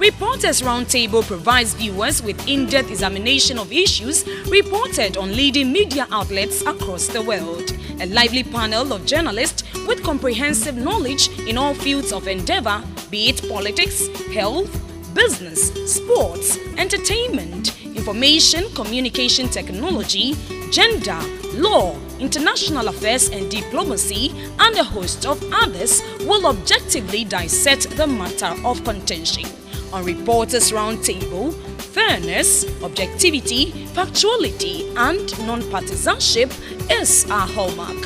Reporters Roundtable provides viewers with in-depth examination of issues reported on leading media outlets across the world. A lively panel of journalists with comprehensive knowledge in all fields of endeavor, be it politics, health, business, sports, entertainment, information, communication technology, gender, law, international affairs and diplomacy, and a host of others will objectively dissect the matter of contention. On Reporters Roundtable, fairness, objectivity, factuality, and non-partisanship is our hallmark.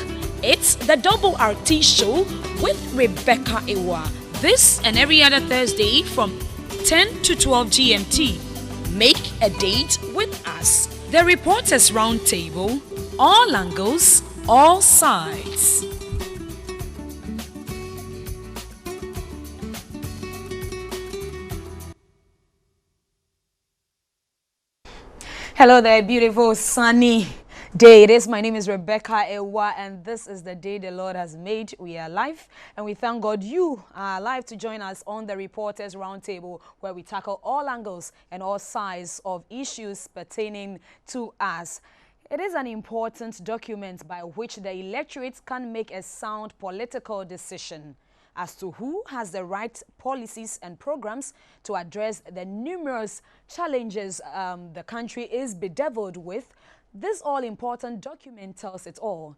It's the Double RT Show with Rebecca Ewa. This and every other Thursday from 10 to 12 GMT. Make a date with us. The Reporters Roundtable, all angles, all sides. Hello there, beautiful sunny day. It is. My name is Rebecca Ewa, and this is the day the Lord has made. We are live, and we thank God you are alive to join us on the Reporters Roundtable, where we tackle all angles and all sides of issues pertaining to us. It is an important document by which the electorate can make a sound political decision as to who has the right policies and programs to address the numerous challenges the country is bedeviled with. This all-important document tells it all.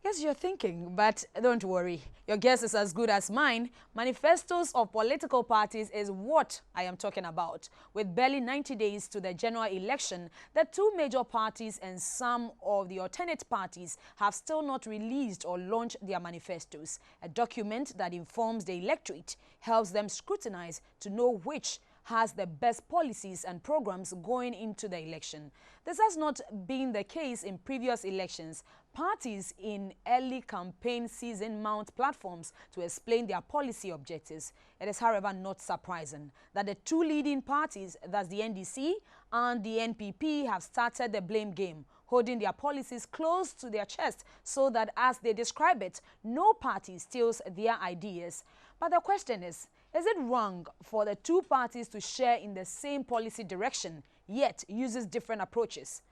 Yes, you're thinking, but don't worry. Your guess is as good as mine. Manifestos of Political Parties is what I am talking about. With barely 90 days to the general election, the two major parties and some of the alternate parties have still not released or launched their manifestos. A document that informs the electorate, helps them scrutinize to know which has the best policies and programs going into the election. This has not been the case in previous elections. Parties in early campaign season mount platforms to explain their policy objectives. It is, however, not surprising that the two leading parties, that's the NDC and the NPP, have started the blame game, holding their policies close to their chest so that, as they describe it, no party steals their ideas. But the question is it wrong for the two parties to share in the same policy direction, yet uses different approaches?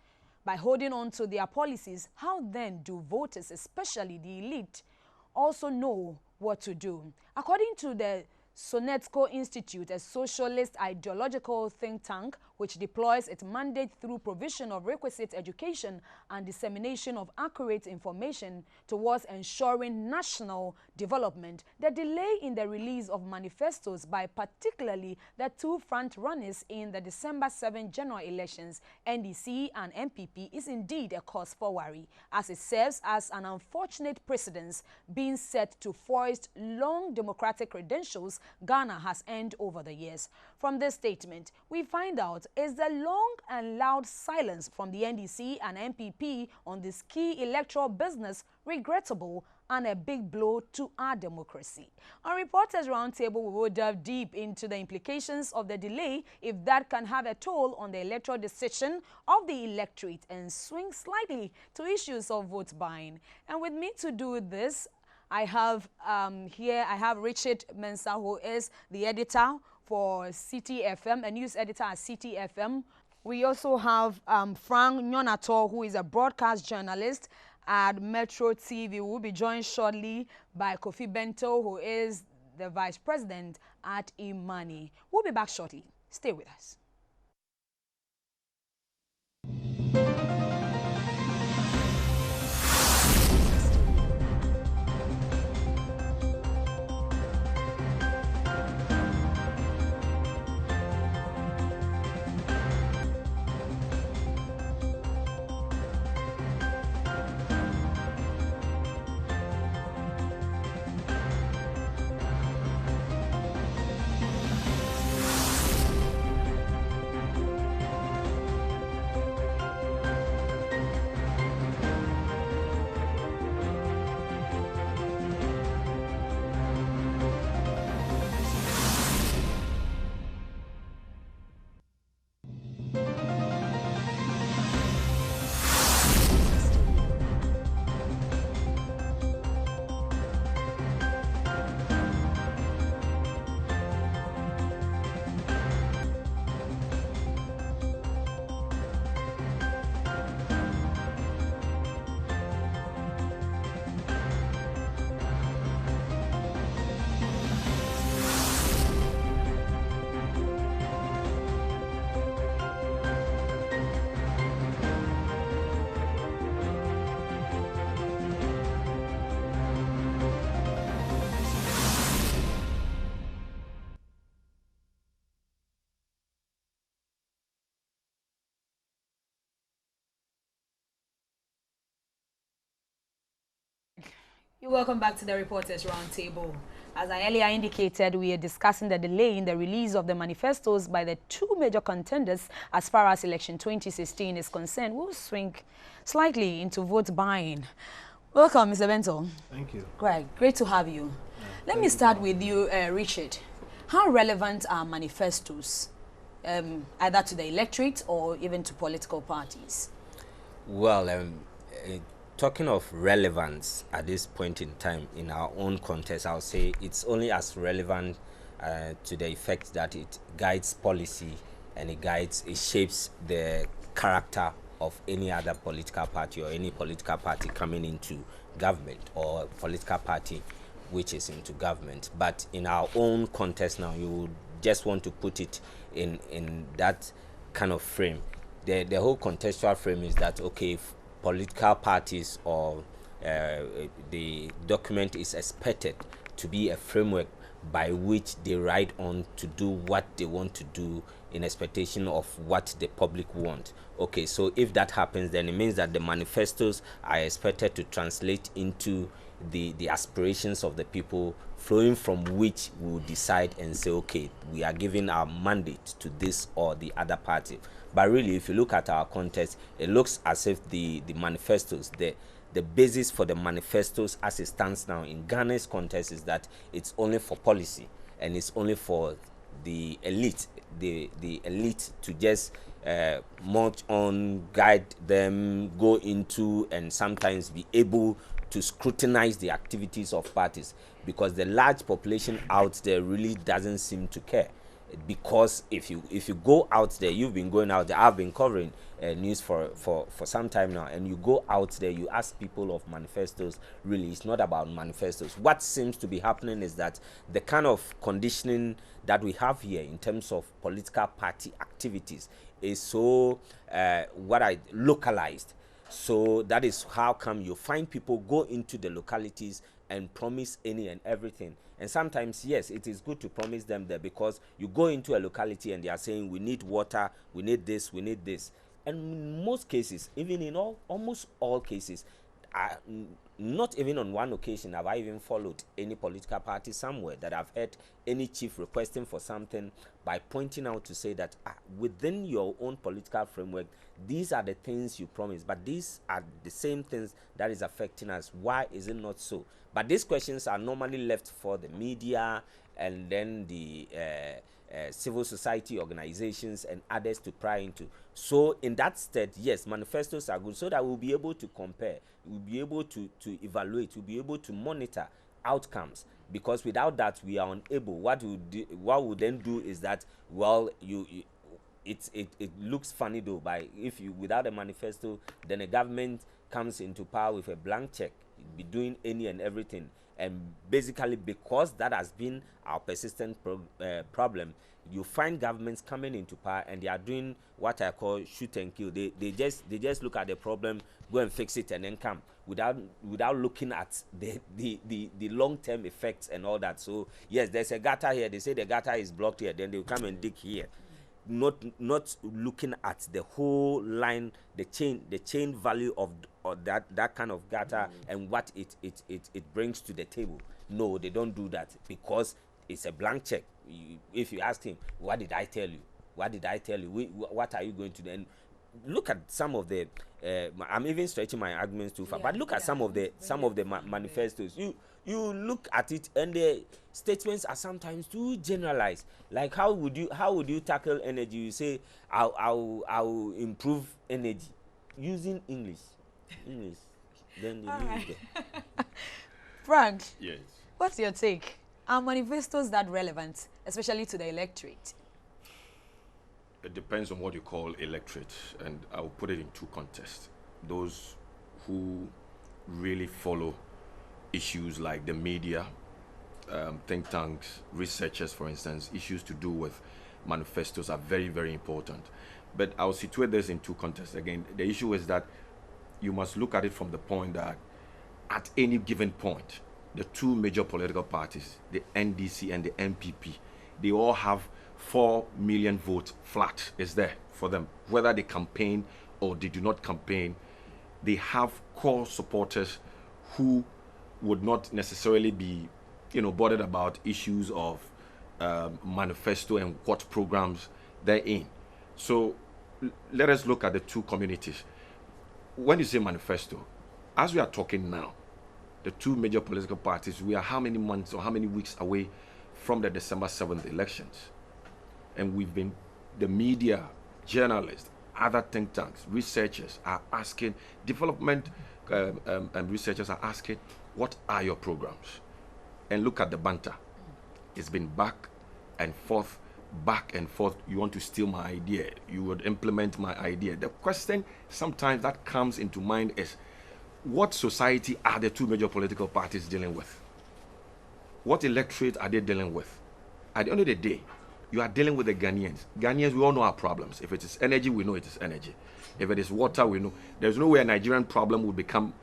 By holding on to their policies, how then do voters, especially the elite, also know what to do? According to the SONETCO Institute, a socialist ideological think tank which deploys its mandate through provision of requisite education and dissemination of accurate information towards ensuring national development, the delay in the release of manifestos by particularly the two frontrunners in the December 7 general elections, NDC and NPP, is indeed a cause for worry, as it serves as an unfortunate precedence being set to foist long democratic credentials Ghana has earned over the years. From this statement, we find out is the long and loud silence from the NDC and NPP on this key electoral business regrettable and a big blow to our democracy. On Reporters Roundtable, we will delve deep into the implications of the delay, if that can have a toll on the electoral decision of the electorate, and swing slightly to issues of vote buying. And with me to do this, I have Richard Mensah, who is the editor for CTFM, a news editor at CTFM. We also have Frank Nyonato, who is a broadcast journalist at Metro TV. We will be joined shortly by Kofi Bento, who is the vice president at Imani. We'll be back shortly. Stay with us. You're welcome back to the Reporters Roundtable. As I earlier indicated, we are discussing the delay in the release of the manifestos by the two major contenders as far as election 2016 is concerned. We'll swing slightly into vote buying. Welcome, Mr. Bento. Thank you. Great to have you. Let me start with you, Richard. How relevant are manifestos, either to the electorate or even to political parties? Well, talking of relevance at this point in time in our own context, I'll say it's only as relevant to the effect that it guides policy and it shapes the character of any other political party or any political party coming into government or political party which is into government. But in our own context now, you would just want to put it in that kind of frame. The whole contextual frame is that, okay, if political parties or the document is expected to be a framework by which they ride on to do what they want to do in expectation of what the public want. Okay, so if that happens, then it means that the manifestos are expected to translate into the aspirations of the people, flowing from which we will decide and say, okay, we are giving our mandate to this or the other party. But really, if you look at our context, it looks as if the manifestos, the basis for the manifestos as it stands now in Ghana's context is that it's only for policy and it's only for the elite, the elite to just march on, guide them, go into and sometimes be able to scrutinize the activities of parties, because the large population out there really doesn't seem to care. Because if you go out there, you've been going out there, I've been covering news for some time now, and you go out there, you ask people of manifestos, really it's not about manifestos. What seems to be happening is that the kind of conditioning that we have here in terms of political party activities is so localized. So that is how come you find people go into the localities and promise any and everything. And sometimes, yes, it is good to promise them there, because you go into a locality and they are saying, we need water, we need this, we need this. And in most cases, even in almost all cases, not even on one occasion have I even followed any political party somewhere that I've heard any chief requesting for something by pointing out to say that within your own political framework, these are the things you promise, but these are the same things that is affecting us. Why is it not so? But these questions are normally left for the media and then the civil society organizations and others to pry into. So in that state, yes, manifestos are good so that we'll be able to compare, we'll be able to evaluate, we'll be able to monitor outcomes, because without that we are unable. What we then do is that, well, it looks funny though, if you without a manifesto, then a government comes into power with a blank check, be doing any and everything. And basically, because that has been our persistent problem, you find governments coming into power and they are doing what I call shoot and kill. They just look at the problem, go and fix it, and then come without looking at the long-term effects and all that. So yes, there's a gutter here. They say the gutter is blocked here. Then they'll come and dig here. Not looking at the whole line, the chain value of that kind of gutter and what it brings to the table. No, they don't do that, because it's a blank check. If you ask him, what did I tell you? What did I tell you? What are you going to do? And look at some of the I'm even stretching my arguments too far, but look at some of the manifestos. You look at it and the statements are sometimes too generalized. Like how would you tackle energy? You say I'll improve energy using English. Then you leave it. Frank, Yes. what's your take? Are manifestos that relevant, especially to the electorate? It depends on what you call electorate, and I'll put it in two contexts. Those who really follow issues like the media, think tanks, researchers, for instance, issues to do with manifestos are very, very important. But I'll situate this in two contexts. Again, the issue is that you must look at it from the point that at any given point, the two major political parties, the NDC and the NPP, they all have 4 million votes flat is there for them. Whether they campaign or they do not campaign, they have core supporters who would not necessarily be, bothered about issues of manifesto and what programs they're in. So let us look at the two communities. When you say manifesto, as we are talking now, the two major political parties, we are how many months or how many weeks away from the December 7th elections? And the media, journalists, other think tanks, researchers are asking, development and researchers are asking, what are your programs? And look at the banter. It's been back and forth. You want to steal my idea. You would implement my idea. The question sometimes that comes into mind is, what society are the two major political parties dealing with? What electorate are they dealing with? At the end of the day, you are dealing with the Ghanaians. Ghanaians, we all know our problems. If it is energy, we know it is energy. If it is water, we know. There's no way a Nigerian problem will become,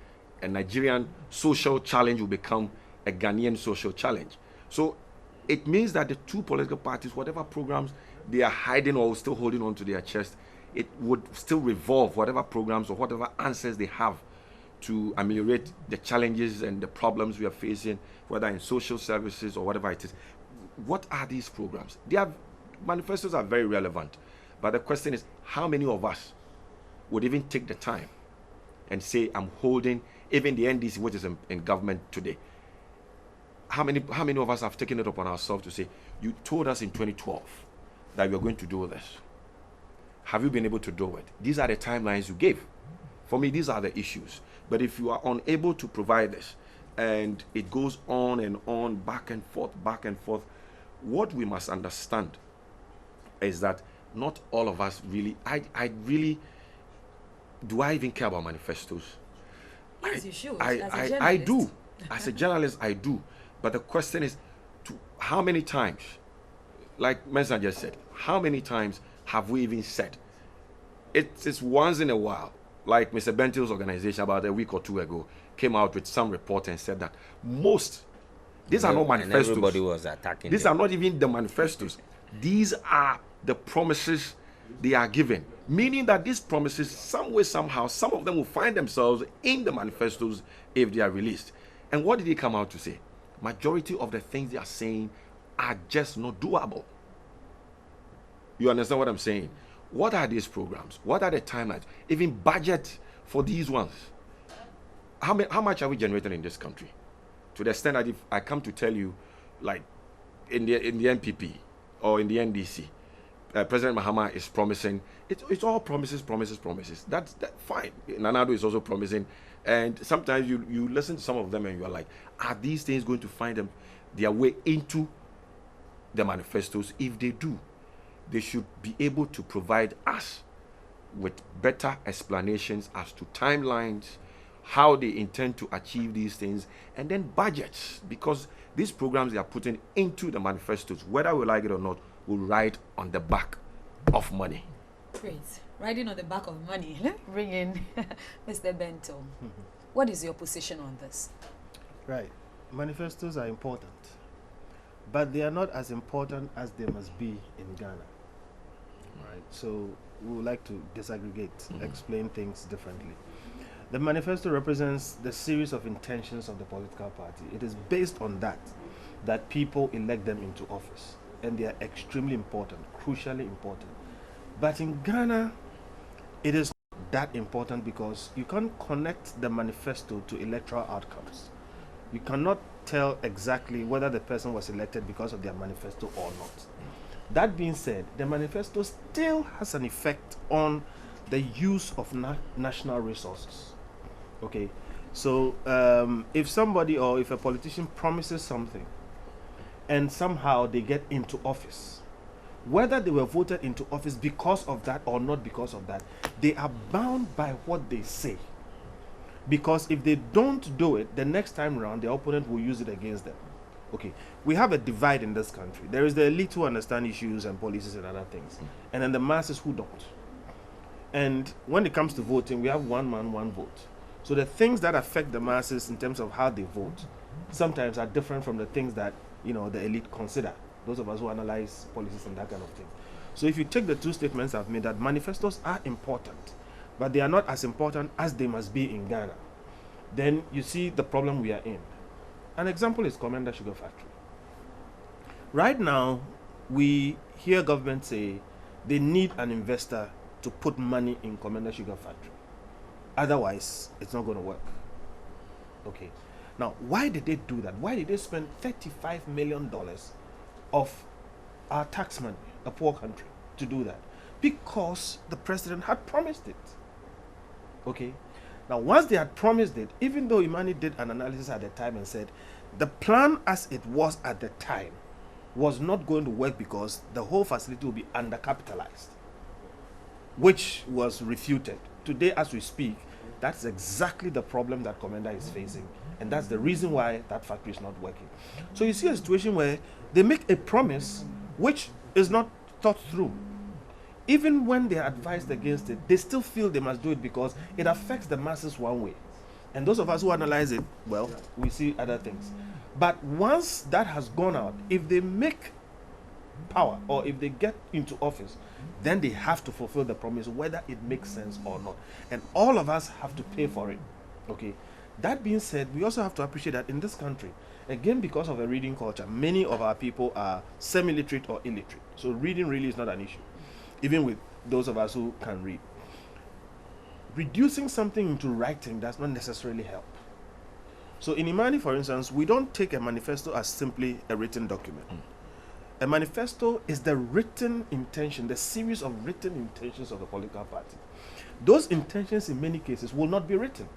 a Nigerian social challenge will become a Ghanaian social challenge. So it means that the two political parties, whatever programs they are hiding or still holding on to their chest, it would still revolve whatever programs or whatever answers they have to ameliorate the challenges and the problems we are facing, whether in social services or whatever it is. What are these programs? Manifestos are very relevant, but the question is, how many of us would even take the time and say, I'm holding, even the NDC, which is in government today, how many of us have taken it upon ourselves to say, you told us in 2012 that you were going to do this. Have you been able to do it? These are the timelines you gave. For me, these are the issues. But if you are unable to provide this, and it goes on and on, back and forth, what we must understand is that not all of us really, do I even care about manifestos? Yes, you should. I do. As a journalist, I do. But the question is, how many times, like Mensa just said, how many times have we even said? It's once in a while, like Mr. Bentill's organization about a week or two ago came out with some report and said that these are not manifestos. And everybody was attacking These are not even the manifestos. These are the promises they are given. Meaning that these promises, some way, somehow, some of them will find themselves in the manifestos if they are released. And what did he come out to say? Majority of the things they are saying are just not doable. You understand what I'm saying? What are these programs? What are the timelines? Even budget for these ones. How much are we generating in this country? To the extent that if I come to tell you, like in the NPP or in the NDC, President Mahama is promising, it's all promises. That's fine. Nanado is also promising. And sometimes you listen to some of them and you are like, are these things going to find their way into the manifestos? If they do, they should be able to provide us with better explanations as to timelines, how they intend to achieve these things, and then budgets, because these programs they are putting into the manifestos, whether we like it or not, will ride on the back of money. Great. Riding on the back of money. Let me bring in Mr. Bento. What is your position on this? Right. Manifestos are important, but they are not as important as they must be in Ghana. Right. So we would like to disaggregate, explain things differently. The manifesto represents the series of intentions of the political party. It is based on that people elect them into office, and they are extremely important, crucially important. But in Ghana, it is not that important because you can't connect the manifesto to electoral outcomes. You cannot tell exactly whether the person was elected because of their manifesto or not. That being said, the manifesto still has an effect on the use of national resources. Okay, so if somebody or if a politician promises something and somehow they get into office, whether they were voted into office because of that or not because of that, they are bound by what they say. Because if they don't do it, the next time around, their opponent will use it against them. Okay, we have a divide in this country. There is the elite who understand issues and policies and other things, and then the masses who don't. And when it comes to voting, we have one man, one vote. So the things that affect the masses in terms of how they vote sometimes are different from the things that, the elite consider. Those of us who analyze policies and that kind of thing. So if you take the two statements I've made, that manifestos are important, but they are not as important as they must be in Ghana, then you see the problem we are in. An example is Commander Sugar Factory. Right now, we hear government say they need an investor to put money in Commander Sugar Factory. Otherwise, it's not going to work. Okay. Now, why did they do that? Why did they spend $35 million of our tax money, a poor country, to do that? Because the president had promised it. Okay. Now, once they had promised it, even though Imani did an analysis at the time and said the plan as it was at the time was not going to work because the whole facility will be undercapitalized, which was refuted. Today, as we speak, that's exactly the problem that Commander is facing, and that's the reason why that factory is not working. So you see a situation where they make a promise which is not thought through. Even when they are advised against it, they still feel they must do it because it affects the masses one way. And those of us who analyze it, well, we see other things. But once that has gone out, if they make power or if they get into office, then they have to fulfill the promise whether it makes sense or not. And all of us have to pay for it. Okay. That being said, we also have to appreciate that in this country, again, because of a reading culture, many of our people are semi-literate or illiterate. So reading really is not an issue, even with those of us who can read. Reducing something into writing does not necessarily help. So in Imani, for instance, we don't take a manifesto as simply a written document. A manifesto is the written intention, the series of written intentions of the political party. Those intentions in many cases will not be written.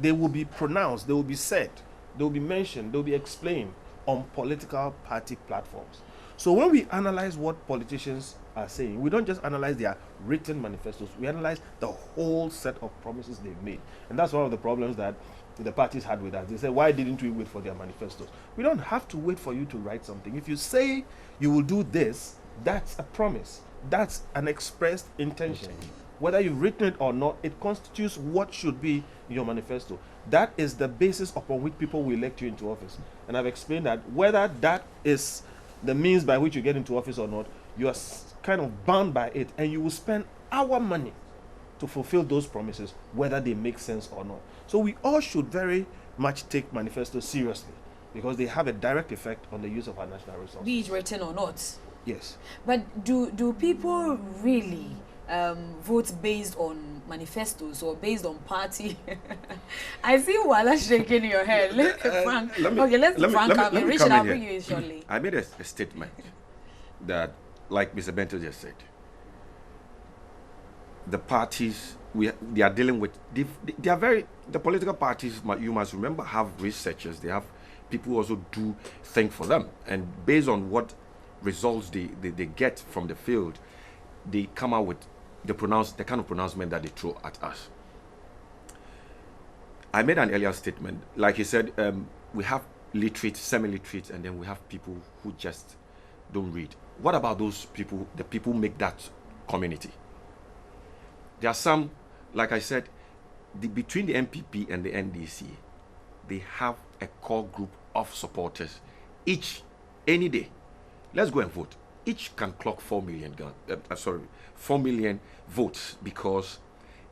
They will be pronounced, they will be said, they will be mentioned, they will be explained on political party platforms. So when we analyze what politicians are saying, we don't just analyze their written manifestos, we analyze the whole set of promises they've made. And that's one of the problems that the parties had with us. They said, why didn't we wait for their manifestos? We don't have to wait for you to write something. If you say you will do this, that's a promise. That's an expressed intention. Whether you've written it or not, it constitutes what should be your manifesto. That is the basis upon which people will elect you into office. And I've explained that whether that is the means by which you get into office or not, you are kind of bound by it, and you will spend our money to fulfill those promises, whether they make sense or not. So we all should very much take manifestos seriously because they have a direct effect on the use of our national resources. Be it written or not. Yes. But do people really vote based on manifestos or based on party? I see Wala shaking your head. Frank. Let's Richard, I'll bring you in shortly. I made a statement that, like Mr. Bento just said, the parties they are dealing with, they are very, the political parties, you must remember, have researchers. They have people who also do think for them, and based on what results they get from the field, they come out with the kind of pronouncement that they throw at us. I made an earlier statement, like he said, we have literate, semi-literate, and then we have people who just don't read. What about those people, the people who make that community? There are some, like I said, between the NPP and the NDC, they have a core group of supporters. Each, any day, let's go and vote. Each can clock 4 million votes, because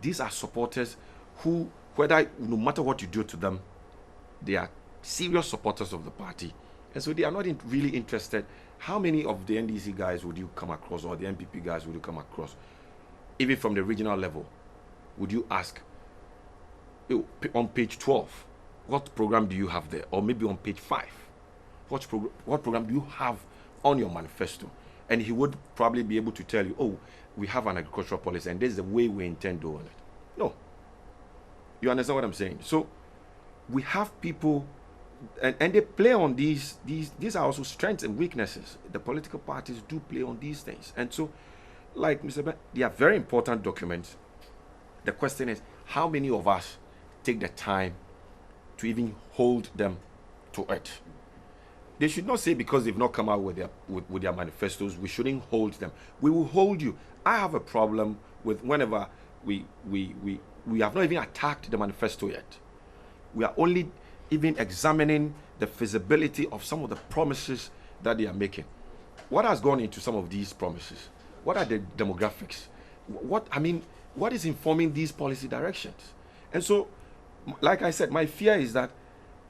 these are supporters who, no matter what you do to them, they are serious supporters of the party. And so they are not really interested. How many of the NDC guys would you come across, or the NPP guys would you come across? Even from the regional level, would you ask, on page 12, what program do you have there? Or maybe on page 5, what program do you have on your manifesto? And he would probably be able to tell you, oh, we have an agricultural policy and this is the way we intend doing it. No. You understand what I'm saying? So we have people, and they play on these are also strengths and weaknesses. The political parties do play on these things. And so, like Mr. Ben, they are very important documents. The question is, how many of us take the time to even hold them to it? They should not say because they've not come out with their manifestos, we shouldn't hold them. We will hold you. I have a problem with whenever we have not even attacked the manifesto yet. We are only even examining the feasibility of some of the promises that they are making. What has gone into some of these promises? What are the demographics? What is informing these policy directions? And so, like I said, my fear is that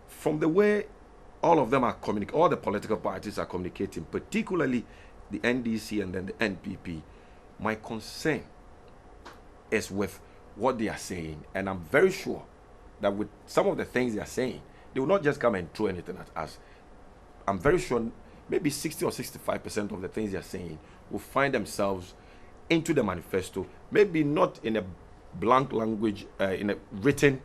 from the way all of them are all the political parties are communicating, particularly the NDC and then the NPP. My concern is with what they are saying, and I'm very sure that with some of the things they are saying, they will not just come and throw anything at us. I'm very sure maybe 60 or 65% of the things they are saying will find themselves into the manifesto, maybe not in a blank language, in a written,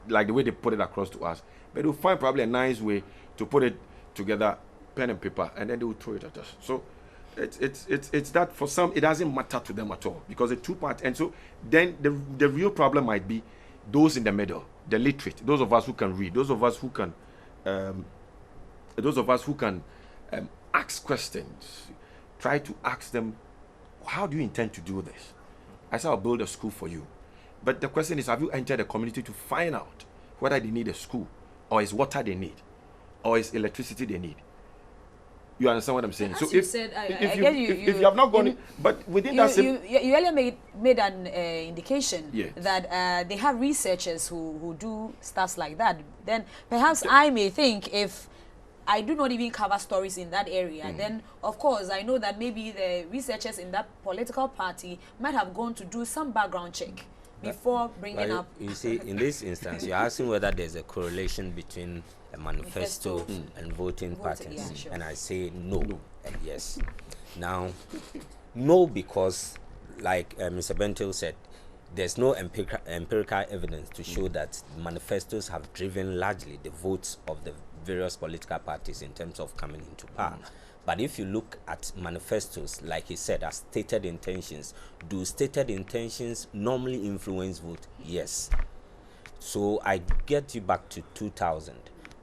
like the way they put it across to us, but they'll find probably a nice way to put it together, pen and paper, and then they will throw it at us. So it's that for some, it doesn't matter to them at all, because the two parts, and so then the real problem might be those in the middle, the literate, those of us who can read, those of us who can ask questions, try to ask them, how do you intend to do this? I said, I'll build a school for you. But the question is, have you entered the community to find out whether they need a school, or is water they need, or is electricity they need? You understand what I'm saying? As so you if, said, if you have not gone, but within that you earlier made an indication Yes. that they have researchers who do stuff like that. Then perhaps I may think, if I do not even cover stories in that area, then of course I know that maybe the researchers in that political party might have gone to do some background check before bringing up. You see, in this instance, you're asking whether there's a correlation between a manifesto and voting patterns. Yeah, sure. And I say no and yes. Now, no, because like Mr. Bentil said, there's no empirical evidence to show that manifestos have driven largely the votes of the various political parties in terms of coming into power. But if you look at manifestos, like he said, as stated intentions, do stated intentions normally influence vote? Yes. So I get you back to 2000,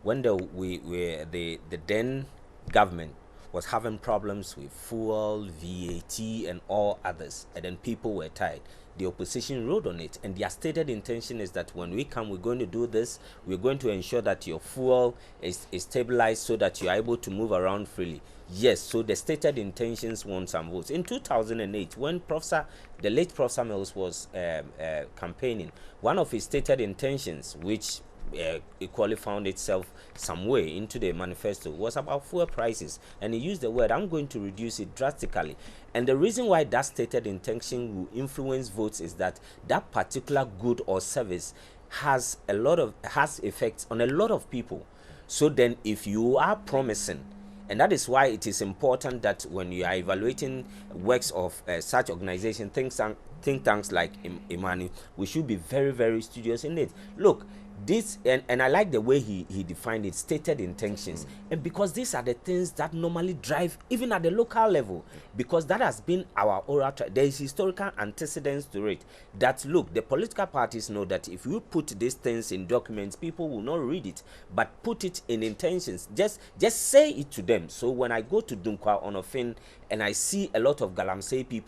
when the then government was having problems with fuel, VAT, and all others, and then people were tired. The opposition rode on it, and their stated intention is that when we come, we're going to do this. We're going to ensure that your fuel is stabilized so that you are able to move around freely. Yes, so the stated intentions won some votes. In 2008, when the late Professor Mills was campaigning, one of his stated intentions, which equally found itself some way into the manifesto, was about fuel prices, and he used the word, I'm going to reduce it drastically. And the reason why that stated intention will influence votes is that that particular good or service has effects on a lot of people. So then if you are promising, and that is why it is important that when you are evaluating works of such organization, think tanks like Imani, we should be very, very studious in it. Look, this, and I like the way he defined it, stated intentions, and because these are the things that normally drive even at the local level, because that has been our oral there is historical antecedents to it, that look, the political parties know that if you put these things in documents, people will not read it, but put it in intentions, just say it to them. So when I go to Dunkwa on Ofin and I see a lot of Galamsey people